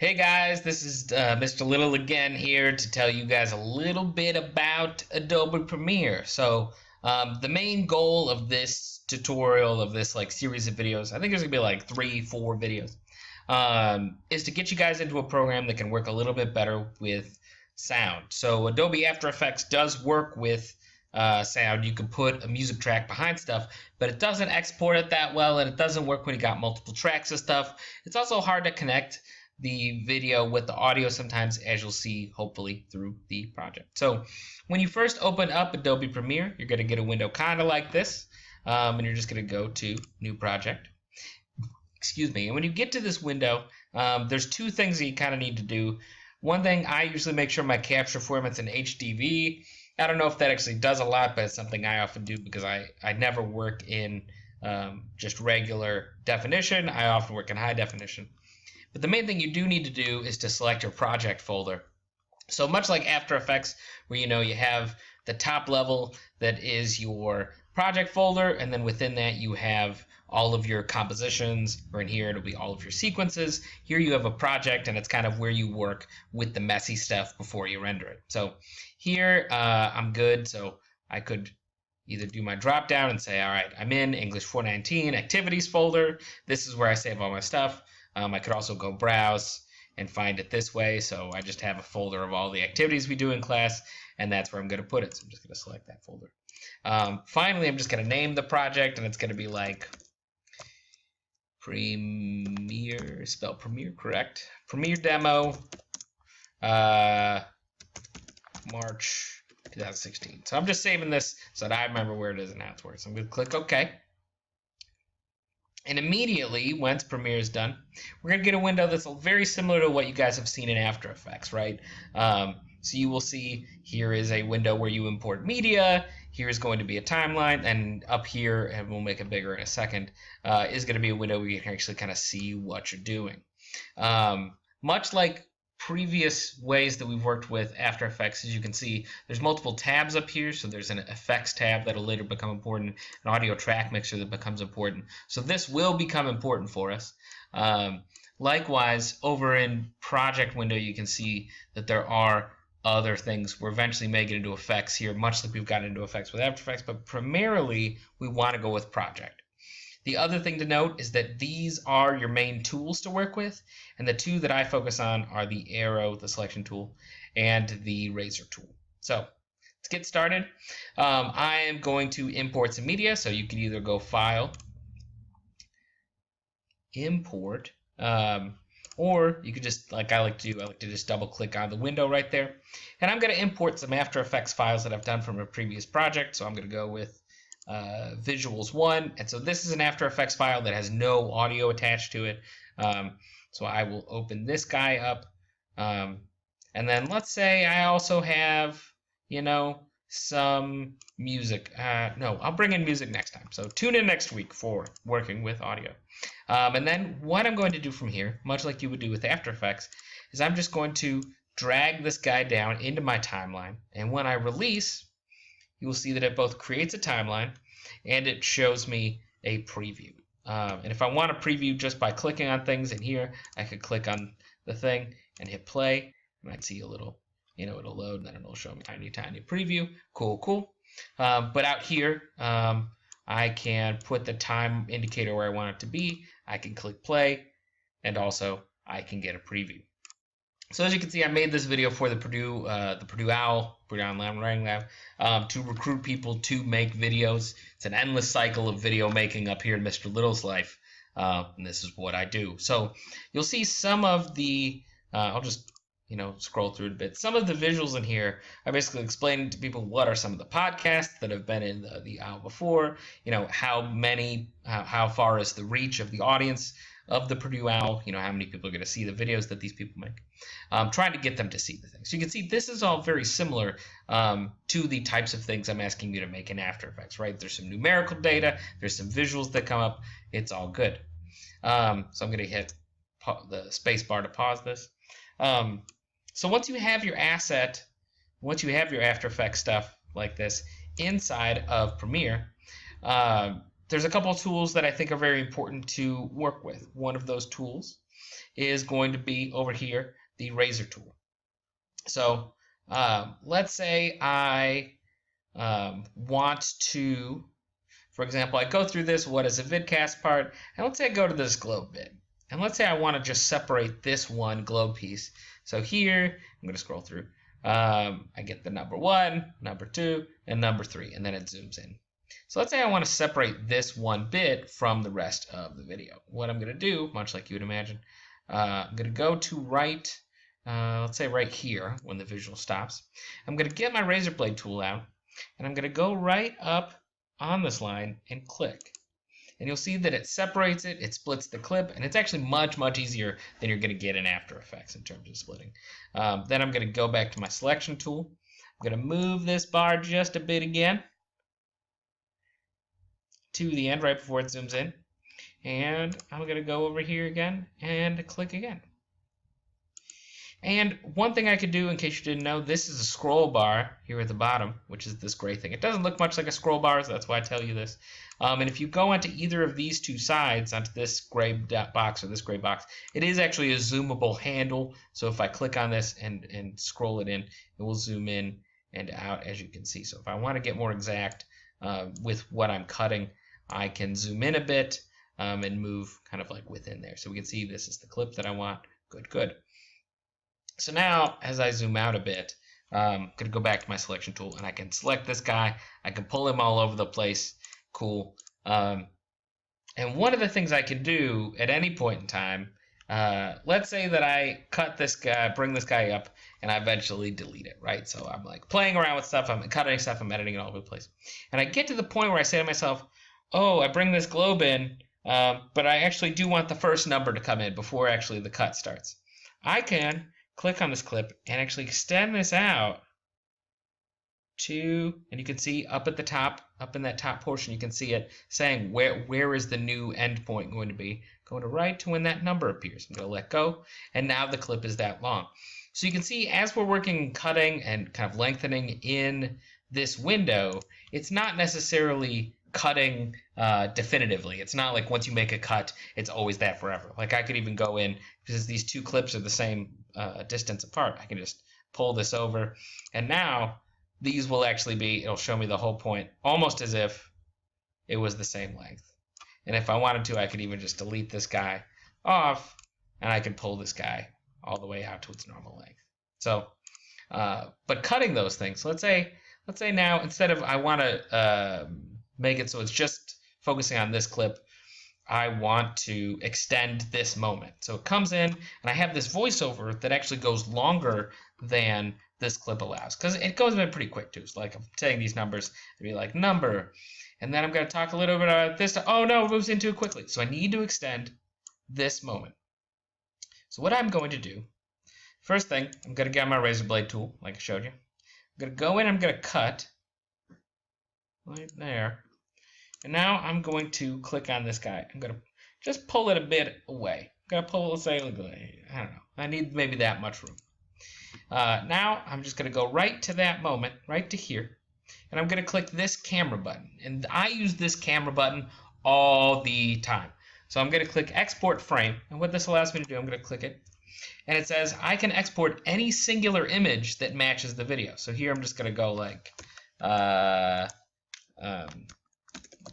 Hey guys, this is Mr. Little again here to tell you guys a little bit about Adobe Premiere. The main goal of this tutorial, of this like series of videos, I think there's gonna be like 3, 4 videos, is to get you guys into a program that can work a little bit better with sound. So Adobe After Effects does work with sound. You can put a music track behind stuff, but it doesn't export it that well, and it doesn't work when you got multiple tracks of stuff. It's also hard to connect the video with the audio sometimes, as you'll see hopefully through the project. So when you first open up Adobe Premiere, you're going to get a window kind of like this, and you're just going to go to New Project. Excuse me. And when you get to this window, there's two things that you kind of need to do. One thing, I usually make sure my capture format's in HDV. I don't know if that actually does a lot, but it's something I often do because I never work in just regular definition. I often work in high definition. But the main thing you do need to do is to select your project folder. So much like After Effects, where you have the top level that is your project folder, and then within that you have all of your compositions, or in here it'll be all of your sequences. Here you have a project, and it's kind of where you work with the messy stuff before you render it. So here I'm good, so I could either do my drop down and say, all right, I'm in English 419 activities folder. This is where I save all my stuff. I could also go browse and find it this way. So I just have a folder of all the activities we do in class, and that's where I'm going to put it. So I'm just going to select that folder. Finally, I'm just going to name the project, and it's going to be like Premiere, spell Premiere correct. Premiere demo, March 2016. So I'm just saving this so that I remember where it is and how it's working. So I'm going to click OK. And immediately, once Premiere is done, we're going to get a window that's very similar to what you guys have seen in After Effects, right? So you will see here is a window where you import media. Here is going to be a timeline. And up here, and we'll make it bigger in a second, is going to be a window where you can actually kind of see what you're doing. Much like previous ways that we've worked with After Effects, as you can see, there's multiple tabs up here. So there's an effects tab that'll later become important, an audio track mixer that becomes important. So this will become important for us. Likewise, over in project window, you can see that there are other things. We're eventually making into effects here, much like we've gotten into effects with After Effects, but primarily we want to go with project. The other thing to note is that these are your main tools to work with, and the two that I focus on are the arrow, the selection tool, and the razor tool. So let's get started. I am going to import some media, so you can either go File, Import, or you could just, like I like to do, I like to just double click on the window right there. And I'm going to import some After Effects files that I've done from a previous project, so I'm going to go with Visuals 1, and so this is an After Effects file that has no audio attached to it. So I will open this guy up, and then let's say I also have, some music. No, I'll bring in music next time. So tune in next week for working with audio. And then what I'm going to do from here, much like you would do with After Effects, is I'm just going to drag this guy down into my timeline, and when I release, you will see that it both creates a timeline and it shows me a preview. And if I want to preview just by clicking on things in here, I could click on the thing and hit play. And I'd see a little, it'll load, and then it'll show me tiny, tiny preview. Cool, cool. But out here, I can put the time indicator where I want it to be. I can click play, and also I can get a preview. So as you can see, I made this video for the Purdue OWL, Purdue Online Writing Lab, to recruit people to make videos. It's an endless cycle of video making up here in Mr. Little's life, and this is what I do. So you'll see some of the, I'll just scroll through it a bit. Some of the visuals in here are basically explaining to people what are some of the podcasts that have been in the OWL before, how far is the reach of the audience of the Purdue OWL, how many people are going to see the videos that these people make. Trying to get them to see the things. So you can see this is all very similar to the types of things I'm asking you to make in After Effects, right? There's some numerical data, there's some visuals that come up, it's all good. So I'm going to hit the space bar to pause this. So once you have your asset, once you have your After Effects stuff like this inside of Premiere, there's a couple of tools that I think are very important to work with. One of those tools is going to be over here, the razor tool. So let's say I want to, for example, I go through this, what is a vidcast part, and let's say I go to this globe bit. And let's say I want to just separate this one globe piece. So here, I'm going to scroll through. I get the number 1, number 2, and number 3, and then it zooms in. So let's say I want to separate this one bit from the rest of the video. What I'm going to do, much like you would imagine, I'm going to go to right, let's say right here when the visual stops. I'm going to get my razor blade tool out, and I'm going to go right up on this line and click. And you'll see that it separates it, it splits the clip, and it's actually much, much easier than you're going to get in After Effects in terms of splitting. Then I'm going to go back to my selection tool. I'm going to move this bar just a bit again to the end right before it zooms in. And I'm going to go over here again and click again. And one thing I could do, in case you didn't know, this is a scroll bar here at the bottom, which is this gray thing. It doesn't look much like a scroll bar, so that's why I tell you this. And if you go onto either of these two sides, onto this gray box or this gray box, it is actually a zoomable handle. So if I click on this and scroll it in, it will zoom in and out, as you can see. So if I want to get more exact with what I'm cutting, I can zoom in a bit and move kind of like within there. So we can see this is the clip that I want. Good, good. So now, as I zoom out a bit, I'm going to go back to my selection tool, and I can select this guy. I can pull him all over the place. Cool. And one of the things I can do at any point in time, let's say that I cut this guy, bring this guy up, and I eventually delete it, right? So I'm like playing around with stuff, I'm cutting stuff, I'm editing it all over the place. And I get to the point where I say to myself, oh, I bring this globe in, but I actually do want the first number to come in before actually the cut starts. I can click on this clip and actually extend this out to, and you can see up at the top, up in that top portion, you can see it saying where is the new endpoint going to be. Go to right to when that number appears. I'm going to let go, and now the clip is that long. So you can see as we're working cutting and kind of lengthening in this window, it's not necessarily cutting definitively. It's not like once you make a cut, it's always that forever. Like I could even go in, because these two clips are the same distance apart, I can just pull this over, and now these will actually be, it'll show me the whole point, almost as if it was the same length. And if I wanted to, I could even just delete this guy off, and I could pull this guy all the way out to its normal length. So, but cutting those things, let's say now, instead of I want to make it so it's just focusing on this clip, I want to extend this moment. So it comes in, and I have this voiceover that actually goes longer than this clip allows, because it goes in pretty quick too. So like I'm saying these numbers, it'd be like number, and then I'm going to talk a little bit about this. Oh no, it moves in too quickly. So I need to extend this moment. So what I'm going to do, first thing, I'm going to get my razor blade tool, like I showed you. I'm going to go in, I'm going to cut right there. And now I'm going to click on this guy. I'm going to just pull it a bit away. I'm going to pull, let's say, I don't know, I need maybe that much room. Now I'm just going to go right to that moment, right to here, and I'm going to click this camera button. And I use this camera button all the time. So I'm going to click Export Frame, and what this allows me to do, I'm going to click it, and it says I can export any singular image that matches the video. So here I'm just going to go like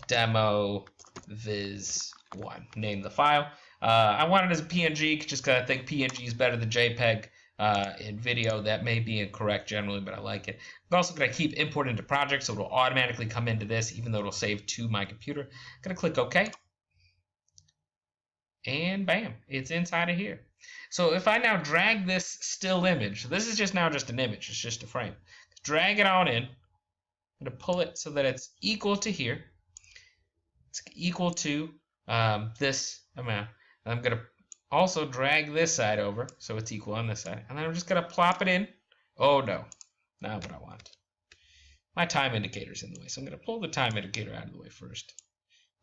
demo viz 1, name the file. I want it as a PNG just because I think PNG is better than JPEG. In video, that may be incorrect generally, but I like it. I'm also going to keep importing to projects, so it'll automatically come into this, even though it'll save to my computer. I'm going to click OK, and bam, it's inside of here. So if I now drag this still image, so this is just now just an image, it's just a frame. Drag it on in. I'm going to pull it so that it's equal to here. It's equal to this amount. And I'm going to also drag this side over so it's equal on this side. And then I'm just going to plop it in. Oh no, not what I want. My time indicator's in the way. So I'm going to pull the time indicator out of the way first.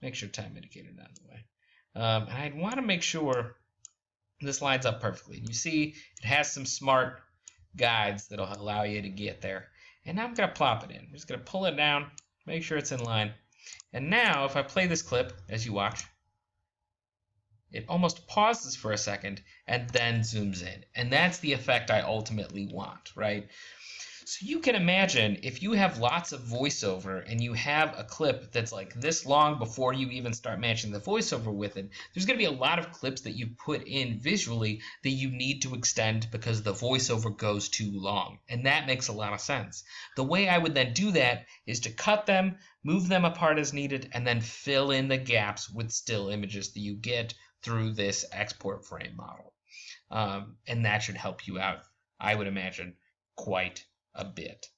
Make sure time indicator's out of the way. And I want to make sure this lines up perfectly. You see it has some smart guides that'll allow you to get there. And now I'm going to plop it in. I'm just going to pull it down, make sure it's in line. And now if I play this clip, as you watch, it almost pauses for a second and then zooms in. And that's the effect I ultimately want, right? So you can imagine if you have lots of voiceover and you have a clip that's like this long before you even start matching the voiceover with it, there's going to be a lot of clips that you put in visually that you need to extend because the voiceover goes too long. And that makes a lot of sense. The way I would then do that is to cut them, move them apart as needed, and then fill in the gaps with still images that you get through this export frame model. And that should help you out, I would imagine, quite a bit.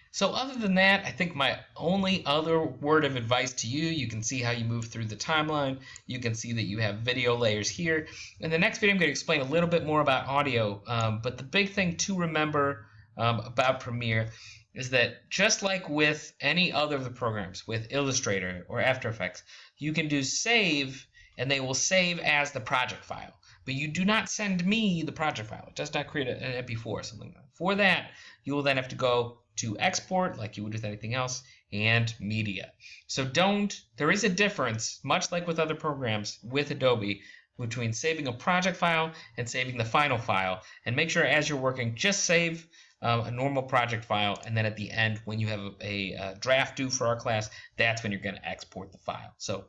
So other than that, I think my only other word of advice to you, you can see how you move through the timeline. You can see that you have video layers here. In the next video, I'm going to explain a little bit more about audio. But the big thing to remember about Premiere is that just like with any other of the programs, with Illustrator or After Effects, you can do save and they will save as the project file. But you do not send me the project file. It does not create an MP4 or something like that. For that, you will then have to go to export, like you would with anything else, and media. So there is a difference, much like with other programs with Adobe, between saving a project file and saving the final file. And make sure as you're working, just save a normal project file, and then at the end, when you have a draft due for our class, that's when you're going to export the file. So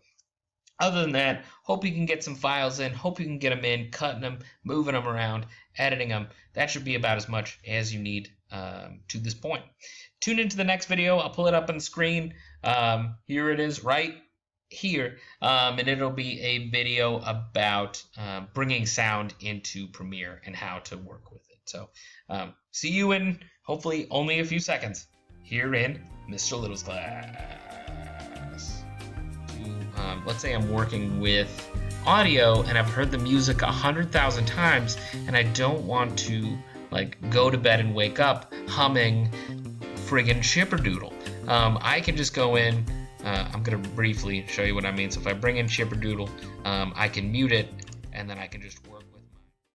other than that, hope you can get some files in, hope you can get them in, cutting them, moving them around, editing them. That should be about as much as you need to this point. Tune into the next video. I'll pull it up on the screen. Here it is right here, and it'll be a video about bringing sound into Premiere and how to work with it. So see you in hopefully only a few seconds here in Mr. Little's class. Let's say I'm working with audio and I've heard the music 100,000 times and I don't want to like go to bed and wake up humming friggin' Shipperdoodle. I can just go in, I'm gonna briefly show you what I mean. So if I bring in Shipperdoodle, I can mute it and then I can just work.